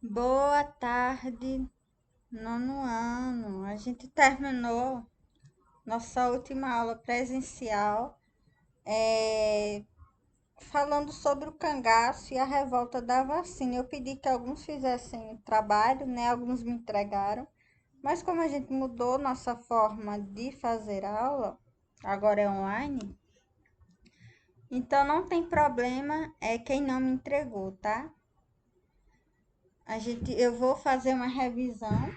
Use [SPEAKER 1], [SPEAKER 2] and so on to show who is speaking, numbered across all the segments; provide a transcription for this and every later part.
[SPEAKER 1] Boa tarde, nono ano. A gente terminou nossa última aula presencial, é, falando sobre o cangaço e a revolta da vacina. Eu pedi que alguns fizessem o trabalho, né? Alguns me entregaram, mas como a gente mudou nossa forma de fazer aula, agora é online, então não tem problema, é quem não me entregou, tá? Eu vou fazer uma revisão.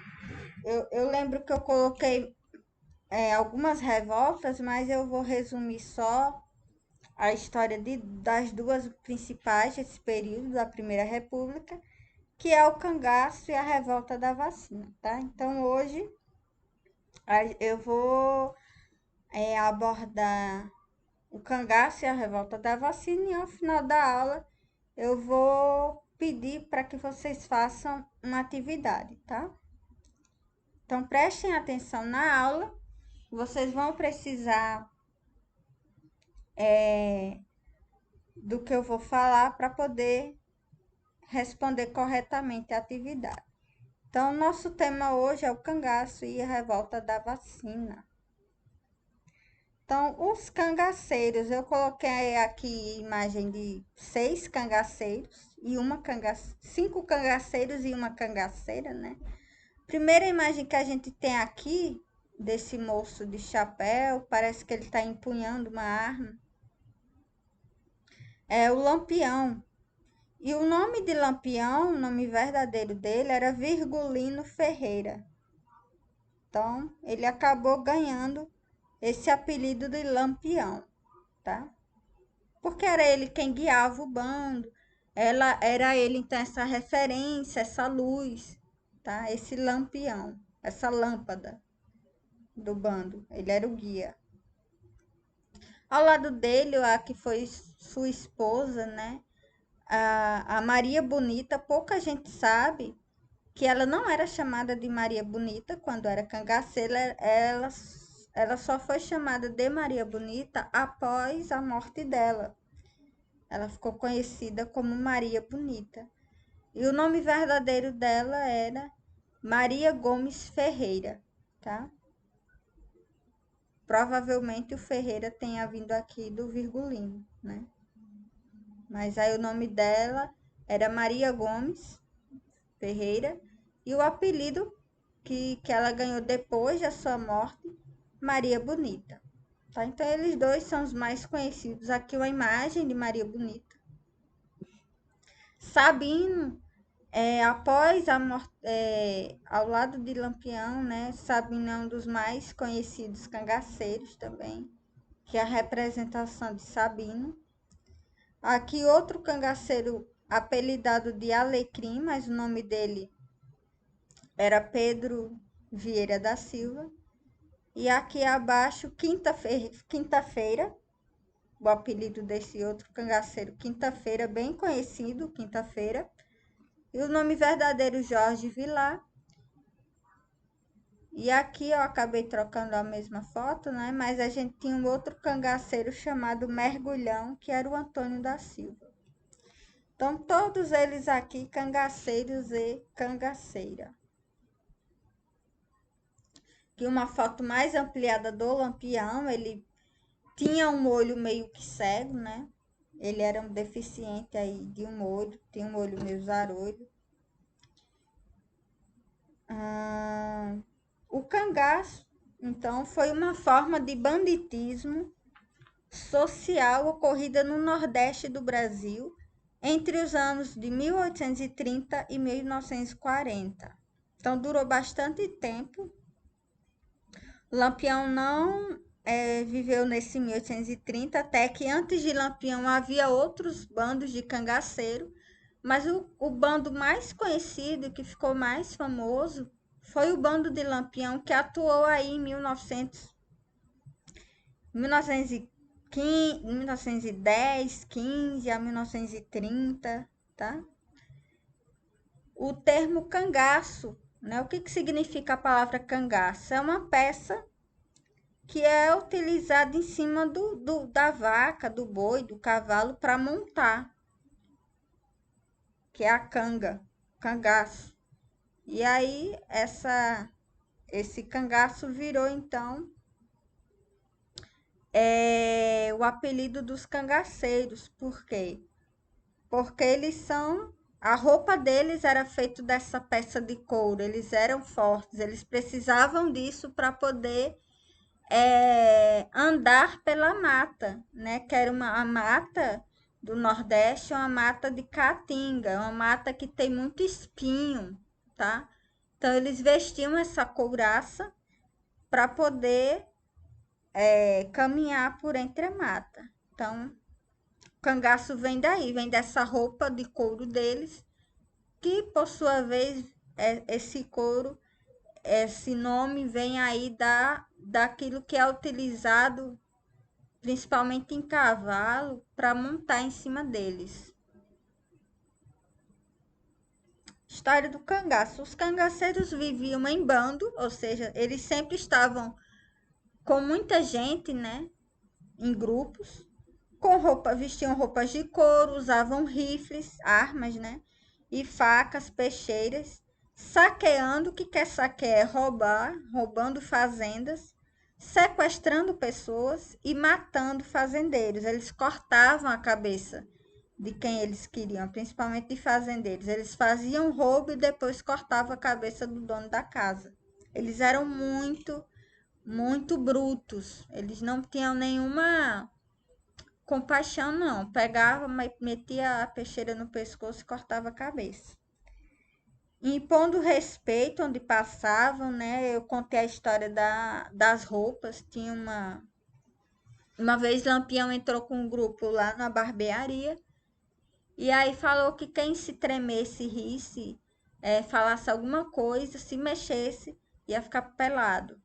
[SPEAKER 1] Eu lembro que eu coloquei algumas revoltas, mas eu vou resumir só a história das duas principais desse período da Primeira República, que é o cangaço e a revolta da vacina, tá? Então hoje eu vou abordar o cangaço e a revolta da vacina e ao final da aula eu vou pedir para que vocês façam uma atividade, tá? Então prestem atenção na aula, vocês vão precisar do que eu vou falar para poder responder corretamente a atividade. Então, nosso tema hoje é o cangaço e a revolta da vacina. Então, os cangaceiros, eu coloquei aqui imagem de 6 cangaceiros e cinco cangaceiros e uma cangaceira, né? Primeira imagem que a gente tem aqui desse moço de chapéu, parece que ele está empunhando uma arma, é o Lampião. E o nome de Lampião, o nome verdadeiro dele era Virgulino Ferreira. Então, ele acabou ganhando esse apelido de Lampião, tá? Porque era ele quem guiava o bando, era ele então essa referência, essa luz, tá? Esse lampião, essa lâmpada do bando, ele era o guia. Ao lado dele, a que foi sua esposa, né? A Maria Bonita, pouca gente sabe que ela não era chamada de Maria Bonita quando era cangaceira, ela só foi chamada de Maria Bonita após a morte dela. Ela ficou conhecida como Maria Bonita. E o nome verdadeiro dela era Maria Gomes Ferreira, tá? Provavelmente o Ferreira tenha vindo aqui do Virgulino, né? Mas aí o nome dela era Maria Gomes Ferreira e o apelido que ela ganhou depois da sua morte, Maria Bonita. Tá? Então, eles dois são os mais conhecidos. Aqui uma imagem de Maria Bonita. Sabino, após a morte, ao lado de Lampião, né? Sabino é um dos mais conhecidos cangaceiros também, que é a representação de Sabino. Aqui outro cangaceiro apelidado de Alecrim, mas o nome dele era Pedro Vieira da Silva. E aqui abaixo, Quinta-feira, o apelido desse outro cangaceiro, Quinta-feira, bem conhecido, Quinta-feira. E o nome verdadeiro, Jorge Vilar. E aqui eu acabei trocando a mesma foto, né? Mas a gente tinha um outro cangaceiro chamado Mergulhão, que era o Antônio da Silva. Então, todos eles aqui, cangaceiros e cangaceira. Aqui uma foto mais ampliada do Lampião, ele tinha um olho meio que cego, né? Ele era um deficiente aí de um olho, tinha um olho meio zarolho. O cangaço, então, foi uma forma de banditismo social ocorrida no Nordeste do Brasil entre os anos de 1830 e 1940. Então, durou bastante tempo. Lampião não viveu nesse 1830, até que antes de Lampião havia outros bandos de cangaceiro, mas o bando mais conhecido, que ficou mais famoso, foi o bando de Lampião, que atuou aí em 1915, 1910, 15 a 1930, tá? O termo cangaço, né? O que significa a palavra cangaço? É uma peça que é utilizada em cima da vaca, do boi, do cavalo para montar, que é a canga. cangaço. E aí esse cangaço virou então o apelido dos cangaceiros. Por quê? Porque a roupa deles era feita dessa peça de couro, eles eram fortes, eles precisavam disso para poder andar pela mata, né? Que era a mata do Nordeste, uma mata de caatinga, uma mata que tem muito espinho, tá? Então eles vestiam essa couraça para poder caminhar por entre a mata. Então, o cangaço vem daí, vem dessa roupa de couro deles, que por sua vez esse couro, esse nome vem aí daquilo que é utilizado principalmente em cavalo para montar em cima deles. História do cangaço. Os cangaceiros viviam em bando, ou seja, eles sempre estavam com muita gente, né, em grupos, vestiam roupas de couro, usavam rifles, armas, né, e facas, peixeiras, saqueando. O que quer saquear é roubar, roubando fazendas, sequestrando pessoas e matando fazendeiros. Eles cortavam a cabeça de quem eles queriam, principalmente de fazendeiros. Eles faziam roubo e depois cortavam a cabeça do dono da casa. Eles eram muito brutos. Eles não tinham nenhuma compaixão, não. Pegava, metia a peixeira no pescoço e cortava a cabeça. Impondo respeito onde passavam, né? Eu contei a história das roupas. Tinha uma vez Lampião entrou com um grupo lá na barbearia e aí falou que quem se tremesse, risse, falasse alguma coisa, se mexesse, ia ficar pelado.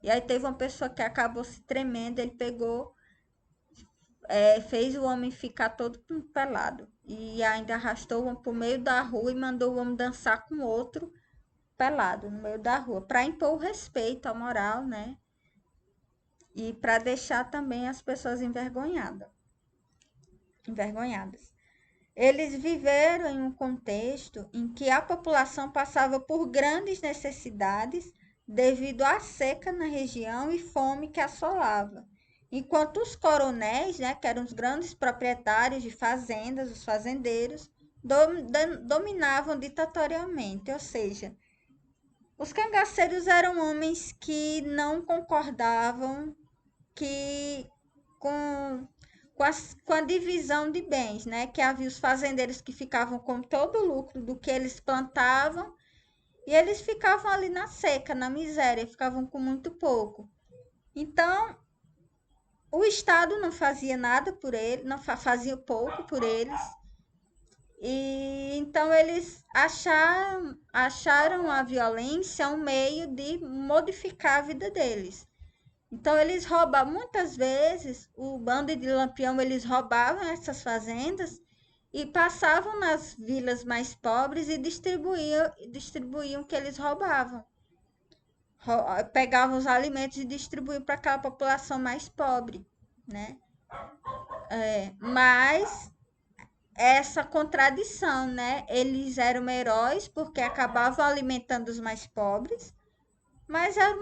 [SPEAKER 1] E aí teve uma pessoa que acabou se tremendo, ele pegou, fez o homem ficar todo pelado. E ainda arrastou o homem pro meio da rua e mandou o homem dançar com outro pelado no meio da rua, para impor o respeito, a moral, né? E para deixar também as pessoas envergonhadas. Eles viveram em um contexto em que a população passava por grandes necessidades devido à seca na região e fome que assolava. Enquanto os coronéis, né, que eram os grandes proprietários de fazendas, os fazendeiros, dominavam ditatorialmente, ou seja, os cangaceiros eram homens que não concordavam que com, com a divisão de bens, né? Que havia os fazendeiros que ficavam com todo o lucro do que eles plantavam e eles ficavam ali na seca, na miséria, ficavam com muito pouco. Então, o Estado não fazia nada por eles, não fazia pouco por eles. E então eles acharam a violência um meio de modificar a vida deles. Então eles roubavam, muitas vezes, o bando de Lampião, eles roubavam essas fazendas e passavam nas vilas mais pobres e distribuíam o que eles roubavam. Pegavam os alimentos e distribuíam para aquela população mais pobre, né? Mas essa contradição, né? Eles eram heróis porque acabavam alimentando os mais pobres, mas era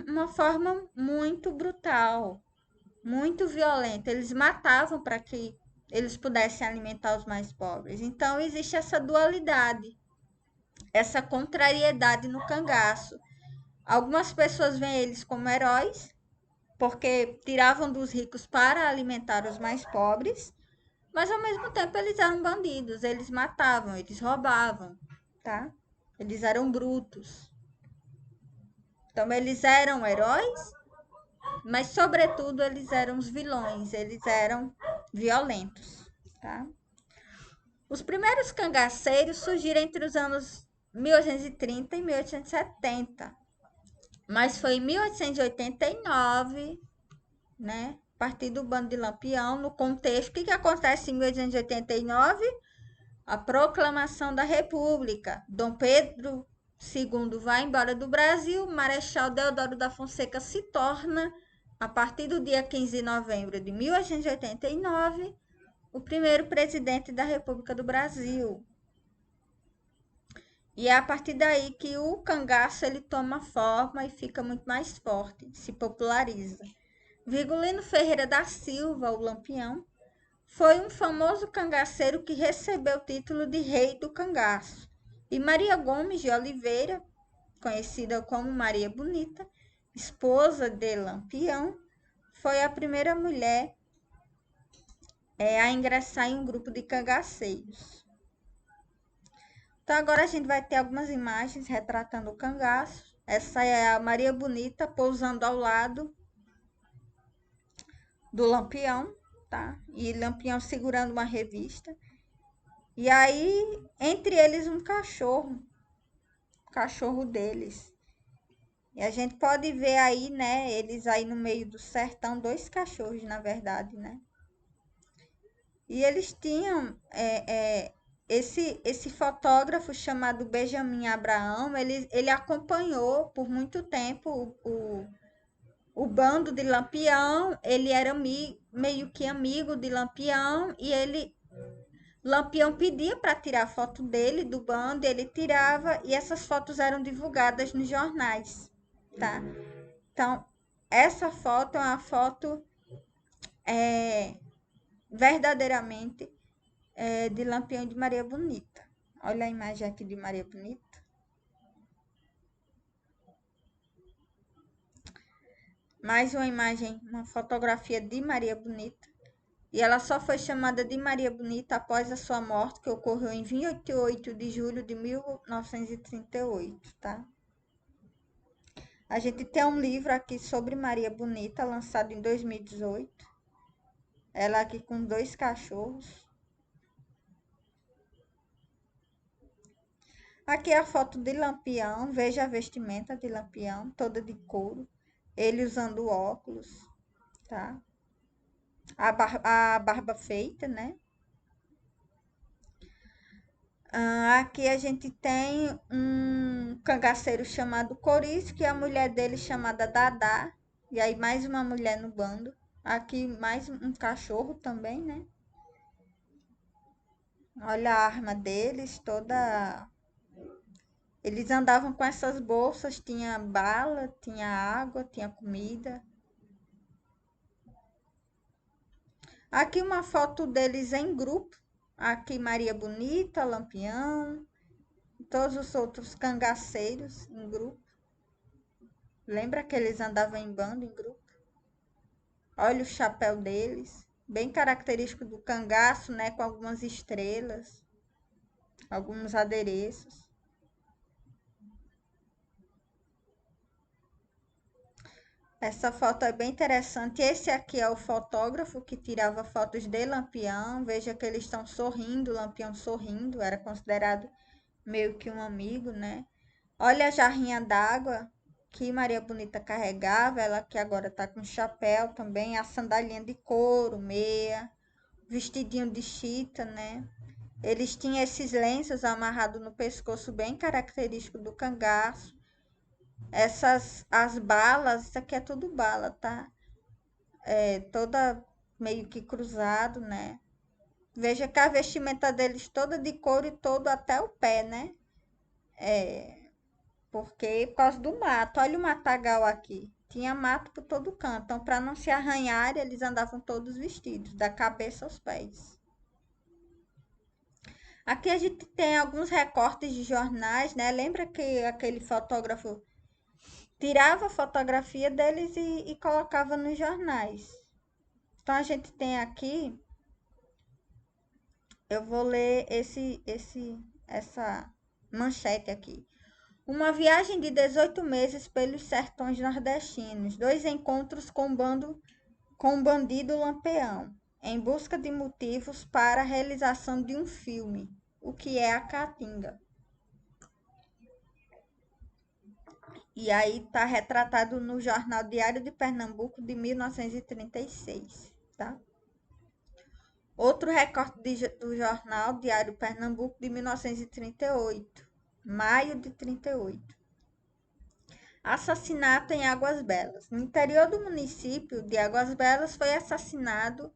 [SPEAKER 1] uma forma muito brutal, muito violenta. Eles matavam para que eles pudessem alimentar os mais pobres. Então existe essa dualidade, essa contrariedade no cangaço. Algumas pessoas veem eles como heróis, porque tiravam dos ricos para alimentar os mais pobres, mas ao mesmo tempo eles eram bandidos, eles matavam, eles roubavam, tá? Eles eram brutos. Então eles eram heróis, mas sobretudo eles eram os vilões, eles eram violentos, tá? Os primeiros cangaceiros surgiram entre os anos 1830 e 1870, mas foi em 1889, né? A partir do bando de Lampião, no contexto, o que acontece em 1889? A proclamação da República. Dom Pedro II vai embora do Brasil, Marechal Deodoro da Fonseca se torna, a partir do dia 15 de novembro de 1889, o primeiro presidente da República do Brasil. E é a partir daí que o cangaço ele toma forma e fica muito mais forte, se populariza. Virgulino Ferreira da Silva, o Lampião, foi um famoso cangaceiro que recebeu o título de Rei do Cangaço. E Maria Gomes de Oliveira, conhecida como Maria Bonita, esposa de Lampião, foi a primeira mulher a ingressar em um grupo de cangaceiros. Então agora a gente vai ter algumas imagens retratando o cangaço. Essa é a Maria Bonita pousando ao lado do Lampião, tá? E Lampião segurando uma revista. E aí, entre eles, um cachorro. O cachorro deles. E a gente pode ver aí, né? Eles aí no meio do sertão, dois cachorros, na verdade, né? E eles tinham esse fotógrafo chamado Benjamin Abraão, ele acompanhou por muito tempo o bando de Lampião, ele era meio que amigo de Lampião e Lampião pedia para tirar foto dele do bando, ele tirava e essas fotos eram divulgadas nos jornais, tá? Então, essa foto é uma foto verdadeiramente de Lampião e de Maria Bonita. Olha a imagem aqui de Maria Bonita. Mais uma imagem, uma fotografia de Maria Bonita. E ela só foi chamada de Maria Bonita após a sua morte, que ocorreu em 28 de julho de 1938, tá? A gente tem um livro aqui sobre Maria Bonita, lançado em 2018. Ela aqui com dois cachorros. Aqui é a foto de Lampião. Veja a vestimenta de Lampião, toda de couro. Ele usando óculos, tá? A barba feita, né? Aqui a gente tem um cangaceiro chamado Coriz, que é a mulher dele chamada Dadá. E aí mais uma mulher no bando. Aqui mais um cachorro também, né? Olha a arma deles, toda. Eles andavam com essas bolsas, tinha bala, tinha água, tinha comida. Aqui uma foto deles em grupo. Aqui Maria Bonita, Lampião, todos os outros cangaceiros em grupo. Lembra que eles andavam em bando, em grupo? Olha o chapéu deles, bem característico do cangaço, né? Com algumas estrelas, alguns adereços. Essa foto é bem interessante. Esse aqui é o fotógrafo que tirava fotos de Lampião. Veja que eles estão sorrindo, Lampião sorrindo, era considerado meio que um amigo, né? Olha a jarrinha d'água que Maria Bonita carregava, ela que agora tá com chapéu também, a sandalinha de couro, meia, vestidinho de chita, né? Eles tinham esses lenços amarrados no pescoço, bem característico do cangaço. As balas, isso aqui é tudo bala, tá? Toda meio que cruzado, né? Veja que a vestimenta deles toda de couro e todo até o pé, né? Porque por causa do mato. Olha o matagal aqui. Tinha mato por todo canto. Então, para não se arranhar, eles andavam todos vestidos, da cabeça aos pés. Aqui a gente tem alguns recortes de jornais, né? Lembra que aquele fotógrafo tirava a fotografia deles e colocava nos jornais. Então, a gente tem aqui, eu vou ler essa manchete aqui. Uma viagem de 18 meses pelos sertões nordestinos. Dois encontros com o bandido Lampião. Em busca de motivos para a realização de um filme. O que é a Caatinga. E aí está retratado no jornal Diário de Pernambuco de 1936, tá? Outro recorte do jornal Diário Pernambuco de 1938, maio de 38. Assassinato em Águas Belas. No interior do município de Águas Belas foi assassinado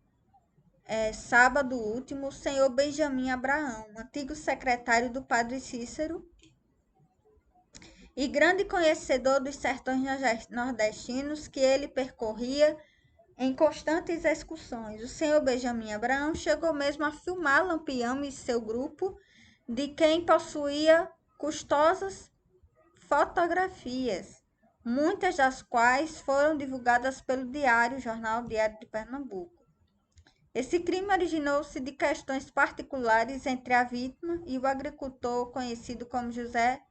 [SPEAKER 1] sábado último o senhor Benjamin Abraão, antigo secretário do padre Cícero, e grande conhecedor dos sertões nordestinos que ele percorria em constantes excursões. O senhor Benjamin Abraão chegou mesmo a filmar Lampião e seu grupo, de quem possuía custosas fotografias, muitas das quais foram divulgadas pelo Jornal Diário de Pernambuco. Esse crime originou-se de questões particulares entre a vítima e o agricultor conhecido como José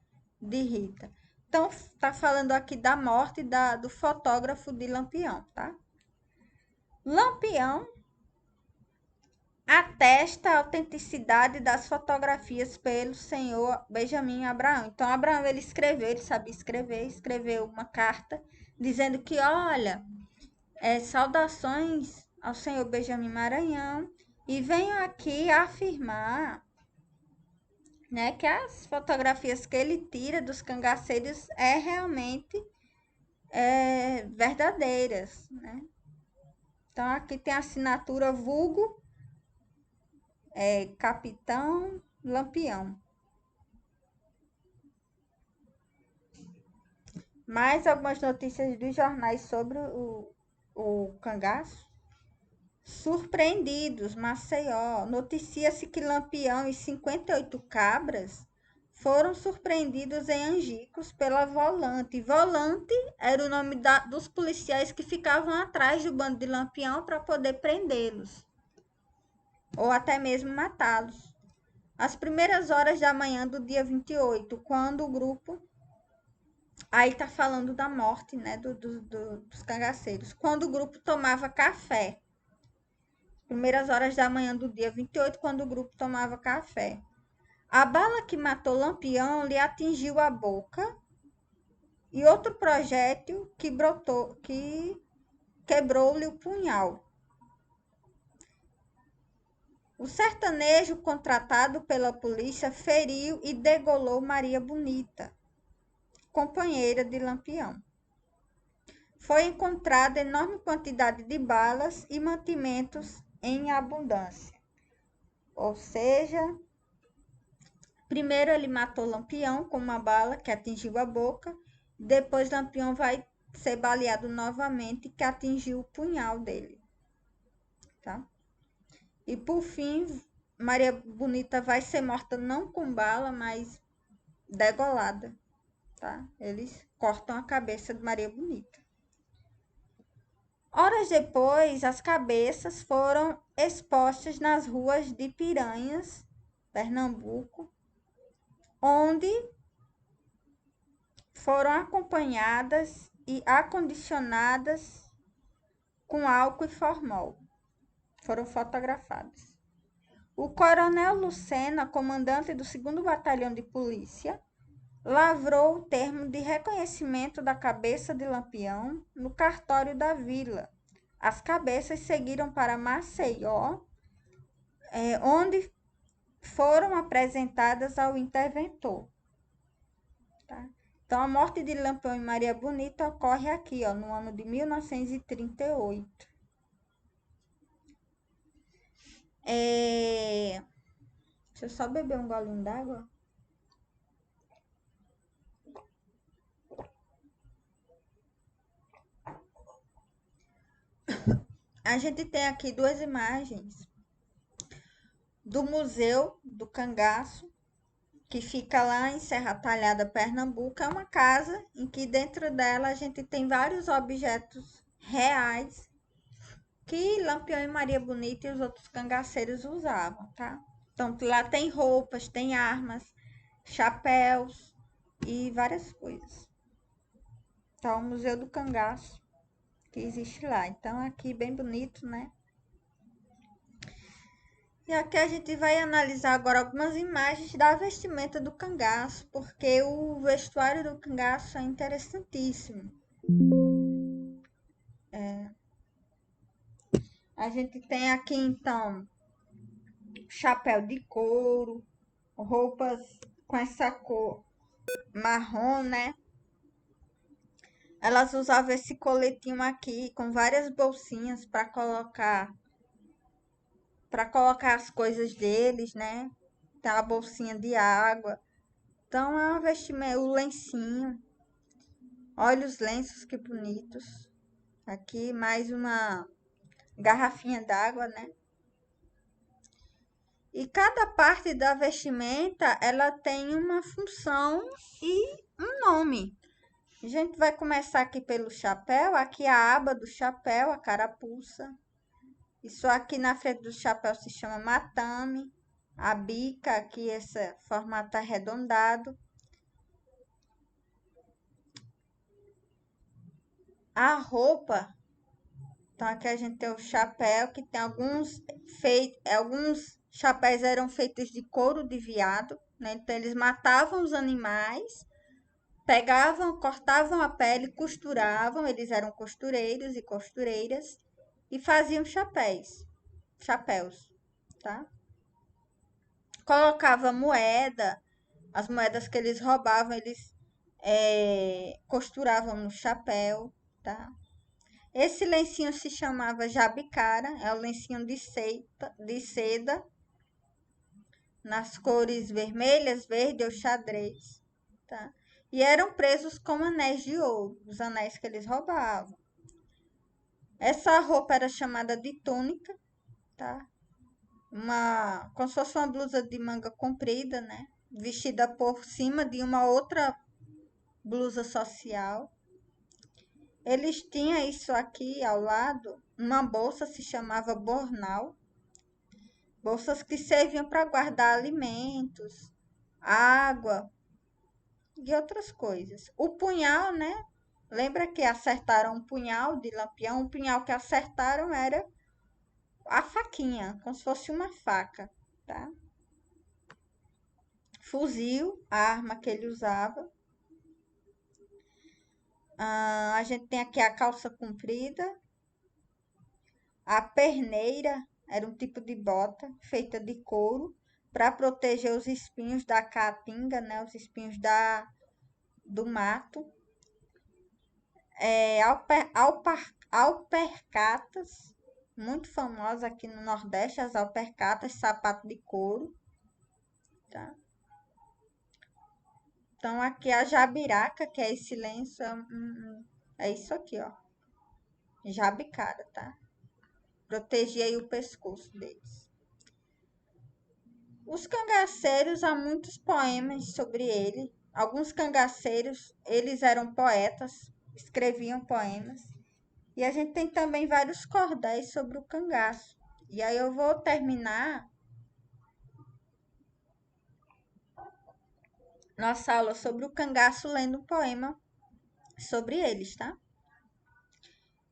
[SPEAKER 1] de Rita. Então, está falando aqui da morte do fotógrafo de Lampião, tá? Lampião atesta a autenticidade das fotografias pelo senhor Benjamin Abraão. Então, Abraão, ele sabia escrever, escreveu uma carta dizendo que, olha, saudações ao senhor Benjamin Maranhão e venho aqui afirmar, né, que as fotografias que ele tira dos cangaceiros realmente verdadeiras, né? Então, aqui tem a assinatura vulgo Capitão Lampião. Mais algumas notícias dos jornais sobre o cangaço. Surpreendidos, Maceió. Noticia-se que Lampião e 58 cabras foram surpreendidos em Angicos pela Volante. Volante era o nome dos policiais que ficavam atrás do bando de Lampião para poder prendê-los ou até mesmo matá-los. Às primeiras horas da manhã do dia 28, quando o grupo... Aí tá falando da morte, né, dos cangaceiros. Quando o grupo tomava café. Primeiras horas da manhã do dia 28, quando o grupo tomava café. A bala que matou Lampião lhe atingiu a boca e outro projétil que quebrou-lhe o punhal. O sertanejo contratado pela polícia feriu e degolou Maria Bonita, companheira de Lampião. Foi encontrada enorme quantidade de balas e mantimentos em abundância. Ou seja, primeiro ele matou Lampião com uma bala que atingiu a boca, depois Lampião vai ser baleado novamente que atingiu o punhal dele, tá? E por fim, Maria Bonita vai ser morta não com bala, mas degolada, tá? Eles cortam a cabeça de Maria Bonita. Horas depois, as cabeças foram expostas nas ruas de Piranhas, Pernambuco, onde foram acompanhadas e acondicionadas com álcool e formol. Foram fotografadas. O coronel Lucena, comandante do 2º Batalhão de Polícia, lavrou o termo de reconhecimento da cabeça de Lampião no cartório da vila. As cabeças seguiram para Maceió, onde foram apresentadas ao interventor. Tá? Então, a morte de Lampião e Maria Bonita ocorre aqui, ó, no ano de 1938. Deixa eu só beber um golinho d'água. A gente tem aqui duas imagens do Museu do Cangaço, que fica lá em Serra Talhada, Pernambuco. É uma casa em que dentro dela a gente tem vários objetos reais que Lampião e Maria Bonita e os outros cangaceiros usavam, tá? Então, lá tem roupas, tem armas, chapéus e várias coisas. Então, o Museu do Cangaço que existe lá. Então, aqui bem bonito, né? E aqui a gente vai analisar agora algumas imagens da vestimenta do cangaço, porque o vestuário do cangaço é interessantíssimo. A gente tem aqui, então, chapéu de couro, roupas com essa cor marrom, né? Elas usavam esse coletinho aqui com várias bolsinhas para colocar as coisas deles, né? Tem a bolsinha de água. Então, é uma vestimenta, o lencinho. Olha os lenços, que bonitos. Aqui, mais uma garrafinha d'água, né? E cada parte da vestimenta, ela tem uma função e um nome. A gente vai começar aqui pelo chapéu. Aqui a aba do chapéu, a carapuça. Isso aqui na frente do chapéu se chama matame. A bica, aqui esse formato arredondado. A roupa, então aqui a gente tem o chapéu, que tem alguns chapéus eram feitos de couro de veado, né? Então eles matavam os animais, pegavam, cortavam a pele, costuravam, eles eram costureiros e costureiras e faziam chapéus, tá? Colocava moeda, as moedas que eles roubavam, eles costuravam no chapéu, tá? Esse lencinho se chamava jabicara, é o lencinho de seda, nas cores vermelhas, verde ou xadrez, tá? E eram presos com anéis de ouro, os anéis que eles roubavam. Essa roupa era chamada de túnica, tá? Como se fosse uma blusa de manga comprida, né? Vestida por cima de uma outra blusa social. Eles tinham isso aqui ao lado, uma bolsa se chamava bornal, bolsas que serviam para guardar alimentos, água e outras coisas. O punhal, né? Lembra que acertaram um punhal de lampião? O punhal que acertaram era a faquinha, como se fosse uma faca, tá? Fuzil, a arma que ele usava. A gente tem aqui a calça comprida, a perneira, era um tipo de bota feita de couro para proteger os espinhos da caatinga, né? Os espinhos do mato. Alpercatas, muito famosa aqui no Nordeste, as alpercatas, sapato de couro, tá? Então, aqui a jabiraca, que é esse lenço, é isso aqui, ó. Jabicara, tá? Protegia aí o pescoço deles. Os cangaceiros, há muitos poemas sobre ele. Alguns cangaceiros, eles eram poetas, escreviam poemas. E a gente tem também vários cordéis sobre o cangaço. E aí eu vou terminar nossa aula sobre o cangaço lendo um poema sobre eles, tá?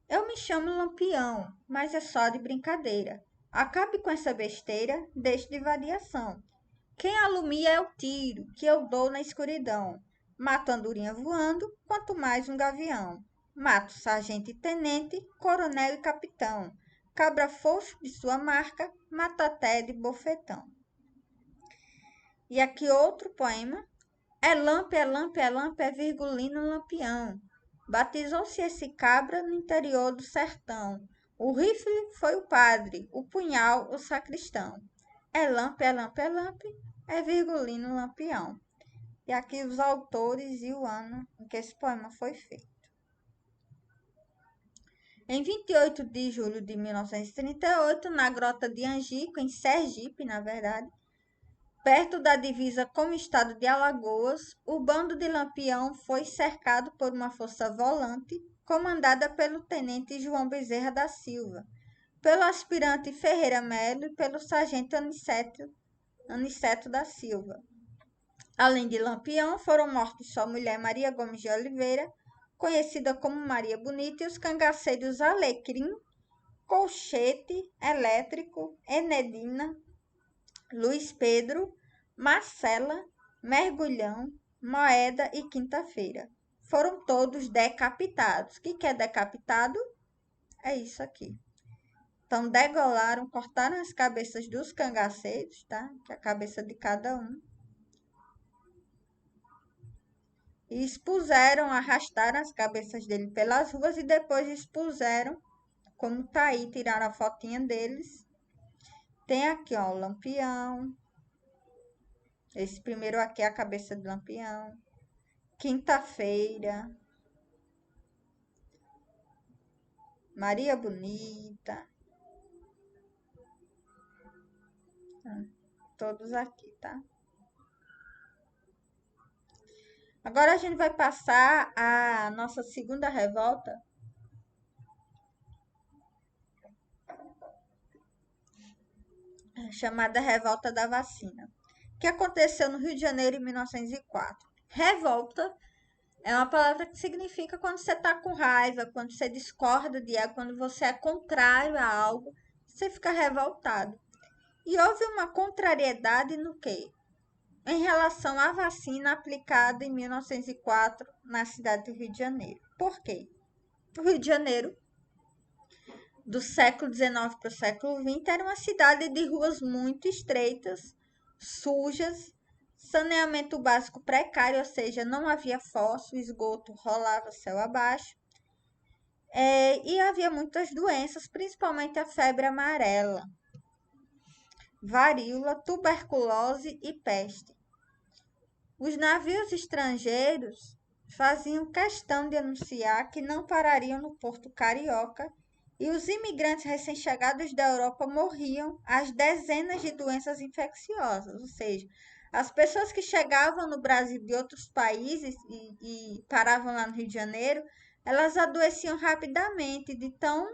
[SPEAKER 1] Eu me chamo Lampião, mas é só de brincadeira. Acabe com essa besteira, deixe de variação. Quem alumia é o tiro que eu dou na escuridão. Mato andorinha voando, quanto mais um gavião. Mato sargento e tenente, coronel e capitão. Cabra fouxo de sua marca, mato até de bofetão. E aqui outro poema. É lampe, é lampe, é lampe, é virgulino lampião. Batizou-se esse cabra no interior do sertão. O rifle foi o padre, o punhal o sacristão. É lampe, é lampe, é lampe, é virgulino lampião. E aqui os autores e o ano em que esse poema foi feito. Em 28 de julho de 1938, na Grota de Angico, em Sergipe, na verdade, perto da divisa com o estado de Alagoas, o bando de Lampião foi cercado por uma força volante comandada pelo tenente João Bezerra da Silva, pelo aspirante Ferreira Melo e pelo sargento Aniceto da Silva. Além de Lampião, foram mortos sua mulher Maria Gomes de Oliveira, conhecida como Maria Bonita, e os cangaceiros Alecrim, Colchete, Elétrico, Enedina, Luiz Pedro, Marcela, Mergulhão, Moeda e Quinta-feira. Foram todos decapitados. O que é decapitado? É isso aqui. Então, degolaram, cortaram as cabeças dos cangaceiros, tá? Que é a cabeça de cada um. E expuseram, arrastaram as cabeças dele pelas ruas e depois expuseram, como tá aí, tiraram a fotinha deles. Tem aqui, ó, o Lampião. Esse primeiro aqui é a cabeça do Lampião. Quinta-feira, Maria Bonita. Todos aqui, tá? Agora a gente vai passar a nossa segunda revolta, chamada Revolta da Vacina, que aconteceu no Rio de Janeiro em 1904. Revolta é uma palavra que significa quando você está com raiva, quando você discorda de algo, quando você é contrário a algo, você fica revoltado. E houve uma contrariedade no quê? Em relação à vacina aplicada em 1904 na cidade do Rio de Janeiro. Por quê? O Rio de Janeiro, do século XIX para o século XX, era uma cidade de ruas muito estreitas, sujas, saneamento básico precário, ou seja, não havia fossa, o esgoto rolava céu abaixo, e havia muitas doenças, principalmente a febre amarela, varíola, tuberculose e peste. Os navios estrangeiros faziam questão de anunciar que não parariam no Porto Carioca e os imigrantes recém-chegados da Europa morriam às dezenas de doenças infecciosas, ou seja, as pessoas que chegavam no Brasil de outros países e paravam lá no Rio de Janeiro, elas adoeciam rapidamente de tão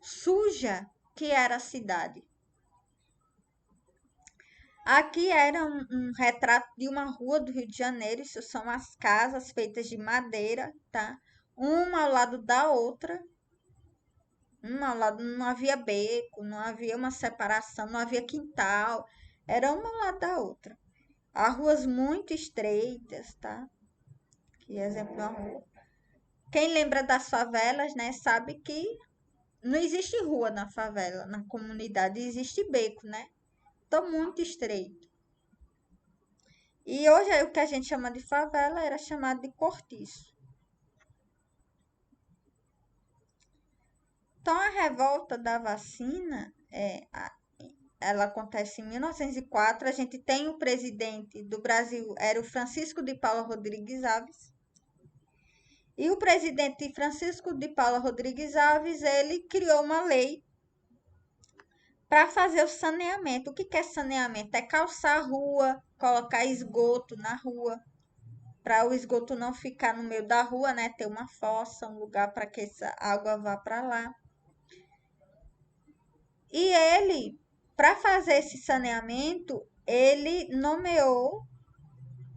[SPEAKER 1] suja que era a cidade. Aqui era um retrato de uma rua do Rio de Janeiro. Isso são as casas feitas de madeira, tá? Uma ao lado da outra. Uma ao lado, não havia beco, não havia uma separação, não havia quintal. Era uma ao lado da outra. Há ruas muito estreitas, tá? Que exemplo de uma rua. Quem lembra das favelas, né, sabe que não existe rua na favela, na comunidade, existe beco, né? Então, muito estreito. E hoje o que a gente chama de favela era chamado de cortiço. Então a revolta da vacina, ela acontece em 1904. A gente tem o presidente do Brasil, era o Francisco de Paula Rodrigues Alves. E o presidente Francisco de Paula Rodrigues Alves, ele criou uma lei para fazer o saneamento. O que é saneamento? É calçar a rua, colocar esgoto na rua, para o esgoto não ficar no meio da rua, né? Ter uma fossa, um lugar para que essa água vá para lá. E ele, para fazer esse saneamento, ele nomeou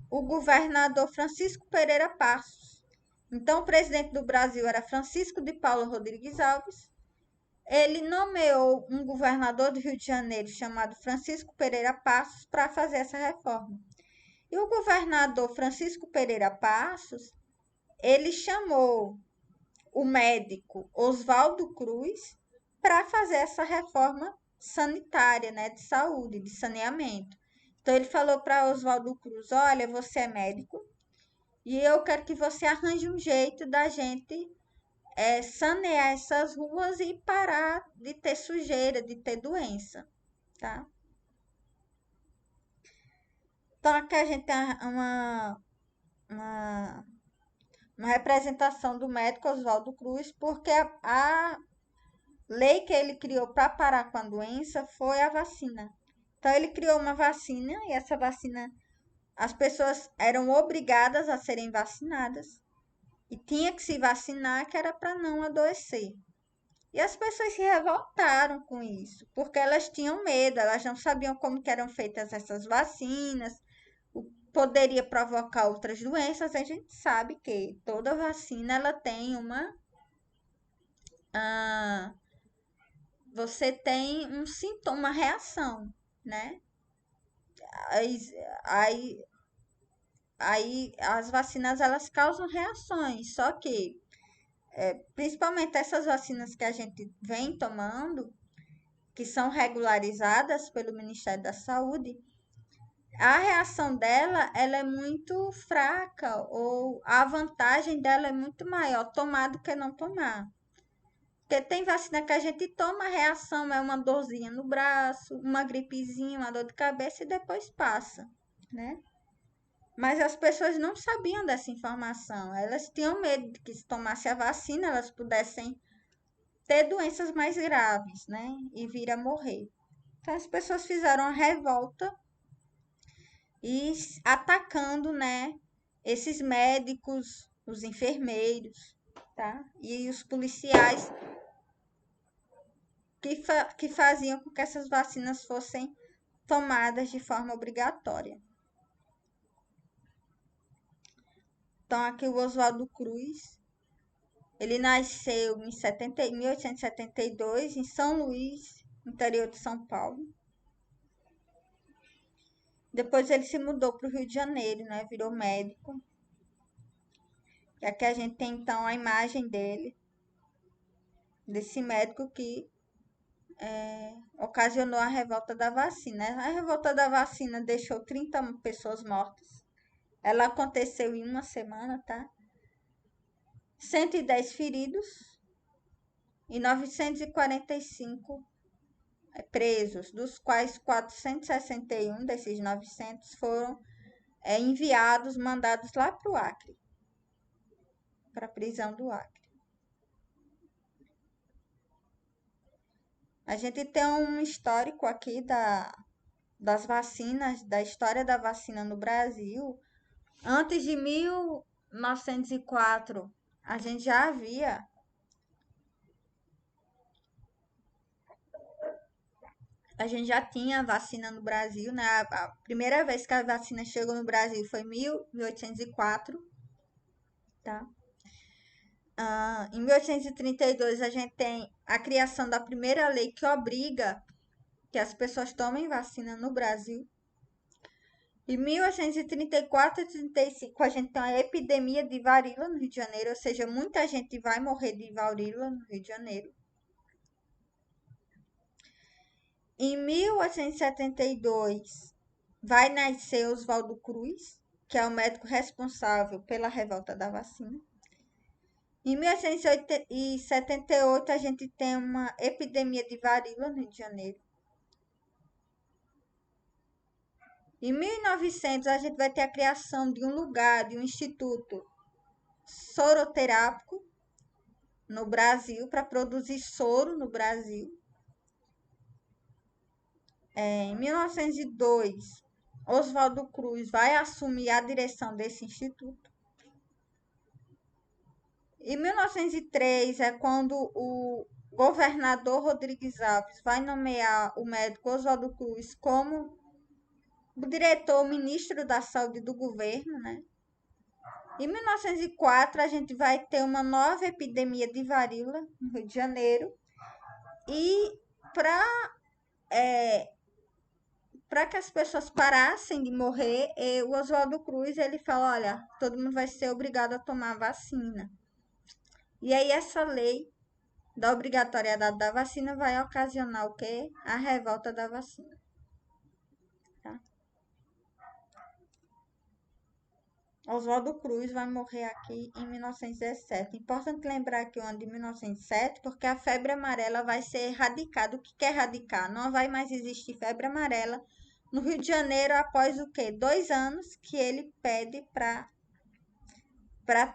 [SPEAKER 1] o governador Francisco Pereira Passos. Então, o presidente do Brasil era Francisco de Paula Rodrigues Alves. Ele nomeou um governador do Rio de Janeiro chamado Francisco Pereira Passos para fazer essa reforma. E o governador Francisco Pereira Passos, ele chamou o médico Oswaldo Cruz para fazer essa reforma sanitária, né, de saúde, de saneamento. Então ele falou para Oswaldo Cruz: olha, você é médico e eu quero que você arranje um jeito da gente sanear essas ruas e parar de ter sujeira, de ter doença, tá? Então aqui a gente tem uma, uma representação do médico Oswaldo Cruz, porque a lei que ele criou para parar com a doença foi a vacina. Então ele criou uma vacina e essa vacina as pessoas eram obrigadas a serem vacinadas e tinha que se vacinar que era para não adoecer. E as pessoas se revoltaram com isso, porque elas tinham medo, elas não sabiam como que eram feitas essas vacinas, poderia provocar outras doenças. A gente sabe que toda vacina ela tem ah, você tem um sintoma, uma reação, né? Aí, aí, aí as vacinas elas causam reações, só que principalmente essas vacinas que a gente vem tomando, que são regularizadas pelo Ministério da Saúde, a reação dela ela é muito fraca ou a vantagem dela é muito maior tomar do que não tomar. Porque tem vacina que a gente toma, a reação é uma dorzinha no braço, uma gripezinha, uma dor de cabeça e depois passa. né? Mas as pessoas não sabiam dessa informação. Elas tinham medo de que se tomasse a vacina, elas pudessem ter doenças mais graves, né? E vir a morrer. Então as pessoas fizeram uma revolta e atacando, né, esses médicos, os enfermeiros, tá? E os policiais que faziam com que essas vacinas fossem tomadas de forma obrigatória. Então, aqui o Oswaldo Cruz, ele nasceu em 1872 em São Luís, interior de São Paulo. Depois ele se mudou para o Rio de Janeiro, né? Virou médico. E aqui a gente tem então a imagem dele, desse médico que ocasionou a revolta da vacina. A revolta da vacina deixou 30 pessoas mortas. Ela aconteceu em uma semana, tá? 110 feridos e 945 presos, dos quais 461 desses 900 foram enviados, mandados lá para o Acre, para a prisão do Acre. A gente tem um histórico aqui das vacinas, da história da vacina no Brasil. Antes de 1904, a gente já havia a gente já tinha vacina no Brasil, né? A primeira vez que a vacina chegou no Brasil foi em 1804, tá? Em 1832 a gente tem a criação da primeira lei que obriga que as pessoas tomem vacina no Brasil. Em 1834 e 35 a gente tem a epidemia de varíola no Rio de Janeiro, ou seja, muita gente vai morrer de varíola no Rio de Janeiro. Em 1872 vai nascer Oswaldo Cruz, que é o médico responsável pela revolta da vacina. Em 1878 a gente tem uma epidemia de varíola no Rio de Janeiro. Em 1900 a gente vai ter a criação de um lugar, de um instituto soroterápico no Brasil, para produzir soro no Brasil. Em 1902, Oswaldo Cruz vai assumir a direção desse instituto. Em 1903 é quando o governador Rodrigues Alves vai nomear o médico Oswaldo Cruz como o diretor, o ministro da Saúde do governo, né? Em 1904 a gente vai ter uma nova epidemia de varíola no Rio de Janeiro. E para que as pessoas parassem de morrer, o Oswaldo Cruz ele fala, olha, todo mundo vai ser obrigado a tomar vacina. E aí essa lei da obrigatoriedade da vacina vai ocasionar o quê? A revolta da vacina. Tá? Oswaldo Cruz vai morrer aqui em 1917. Importante lembrar que o ano de 1907, porque a febre amarela vai ser erradicada. O que quer erradicar? Não vai mais existir febre amarela no Rio de Janeiro após o quê? 2 anos que ele pede para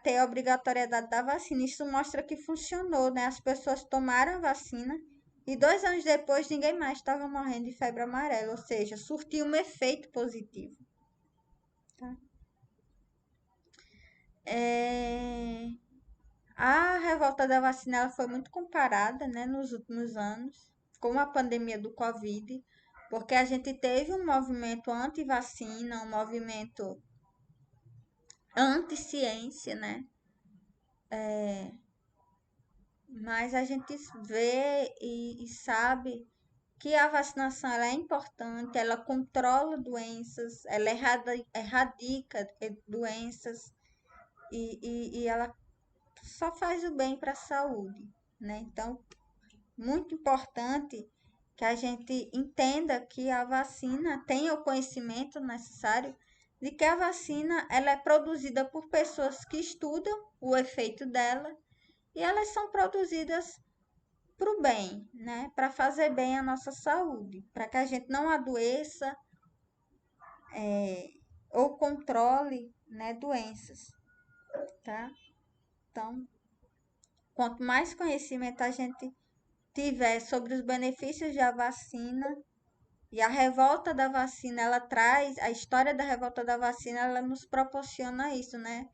[SPEAKER 1] ter a obrigatoriedade da vacina. Isso mostra que funcionou, né? As pessoas tomaram a vacina e 2 anos depois ninguém mais estava morrendo de febre amarela, ou seja, surtiu um efeito positivo. Tá? A revolta da vacina ela foi muito comparada, né, nos últimos anos com a pandemia do Covid, porque a gente teve um movimento anti-vacina, um movimento anti-ciência, né? Mas a gente vê e sabe que a vacinação ela é importante, ela controla doenças, ela erradica doenças e ela só faz o bem para a saúde, né? Então, muito importante que a gente entenda que a vacina tenha o conhecimento necessário de que a vacina ela é produzida por pessoas que estudam o efeito dela e elas são produzidas para o bem, né? Para fazer bem à nossa saúde, para que a gente não adoeça ou controle, né, doenças, tá? Então, quanto mais conhecimento a gente tiver sobre os benefícios da vacina, e a revolta da vacina, ela traz, a história da revolta da vacina, ela nos proporciona isso, né?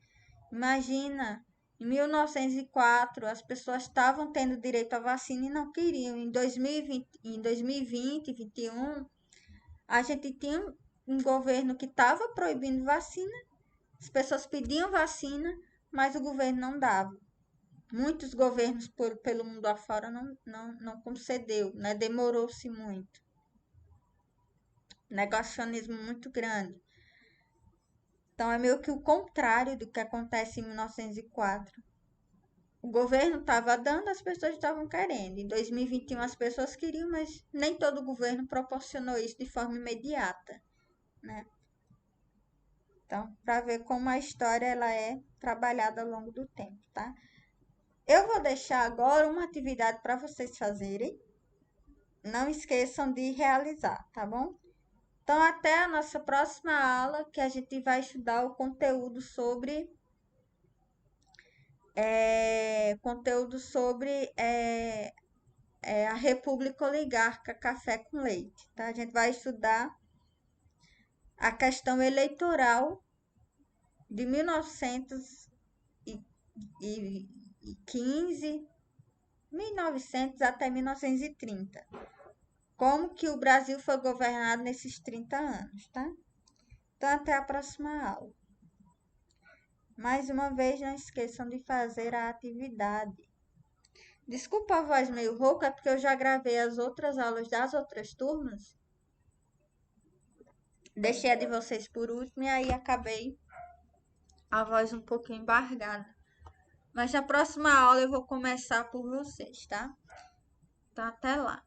[SPEAKER 1] Imagina, em 1904, as pessoas estavam tendo direito à vacina e não queriam. Em 2020, 2021, a gente tinha um governo que estava proibindo vacina, as pessoas pediam vacina, mas o governo não dava. Muitos governos pelo mundo afora não concedeu, né? Demorou-se muito. Negacionismo muito grande. Então é meio que o contrário do que acontece em 1904. O governo estava dando, as pessoas estavam querendo. Em 2021 as pessoas queriam, mas nem todo governo proporcionou isso de forma imediata, né? Então, para ver como a história ela é trabalhada ao longo do tempo, tá? Eu vou deixar agora uma atividade para vocês fazerem. Não esqueçam de realizar, tá bom? Então, até a nossa próxima aula, que a gente vai estudar o conteúdo sobre a República Oligarca Café com Leite, tá? A gente vai estudar a questão eleitoral de 1915, 1900 até 1930. Como que o Brasil foi governado nesses 30 anos, tá? Então, até a próxima aula. Mais uma vez, não esqueçam de fazer a atividade. Desculpa a voz meio rouca, é porque eu já gravei as outras aulas das outras turmas. Deixei a de vocês por último e aí acabei a voz um pouco embargada. Mas na próxima aula eu vou começar por vocês, tá? Então, até lá.